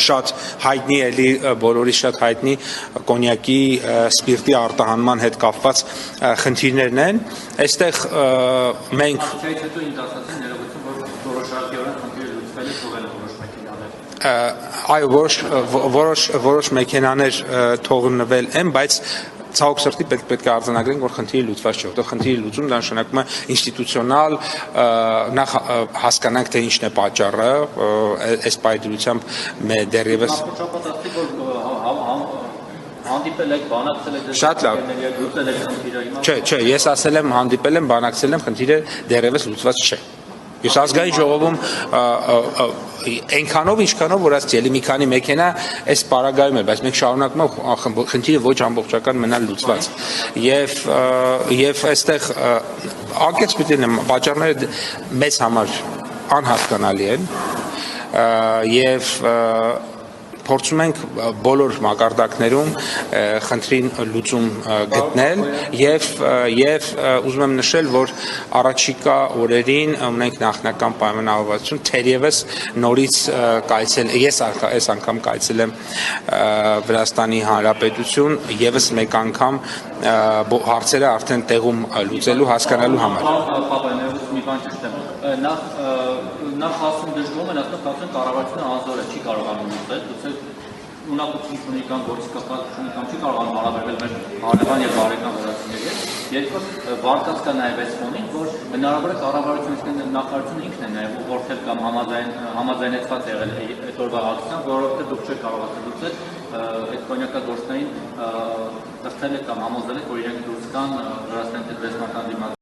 շատ հայտնի էլի բոլորի շատ հայտնի կոնյակի սպիրտի արտահանման հետ կապված խնդիրներն են այստեղ մենք այո որոշ մեքենաներ թողնվել են բայց ցավոք սրտի պետք է արձանագրենք որ խնդիրը լուծված չէ որտեղ խնդիրի լուծում դա նշանակում է ինստիտուցիոնալ նախ հասկանանք թե ինչն է պատճառը այս պայծրությամբ դեռևս հանդիպել եք բանակցել եք շատ լավ չէ ես ասել եմ հանդիպել եմ բանակցել եմ խնդիրը դեռևս լուծված չէ Ես ազգային ժողովում այնքանով ինչքանով որ ասել մի քանի մեքենա այս պարագայում է բայց մենք շարունակում ենք խնդիրը ոչ ամբողջական մնալ լուծված եւ այստեղ անկեղծ պիտի լինեմ պատճառները մեծ համար անհասկանալի են եւ փորձում ենք բոլոր մակարդակներում խնդրին լուծում գտնել եւ ուզում եմ նշել որ առաջիկա օրերին ունենք նախնական պայմանավորվածություն թերևս նորից կայցել ես այս անգամ կայցել եմ Վրաստանի Հանրապետություն եւս մեկ անգամ հարցերը արդեն տեղում լուծելու հասկանալու համար նախ ասում դժգոհում են ասում կառավարությունը անզոր է չի կարողանում լուծել գուցե ունակություն ունի կամ գործի կապակցություն կամ չի կարողանում հարաբերվել մեր հարևան եւ բարեկամ վրացիների հետ երկրորդ բարձր կա նաեւ այս ֆոնին որ հնարավոր է կառավարությունը նախարարությունը ինքն է նաեւ ուղղորդել կամ համաձայնեցված եղել այդ օրվա հաղորդությամբ որովհետեւ դուք չեք կարողացել լուծել այդ կոնյակագործներին տխրել եք կամ համոզել եք որ իրենք դուրս կան Վրաստանի տնտեսական դիմաց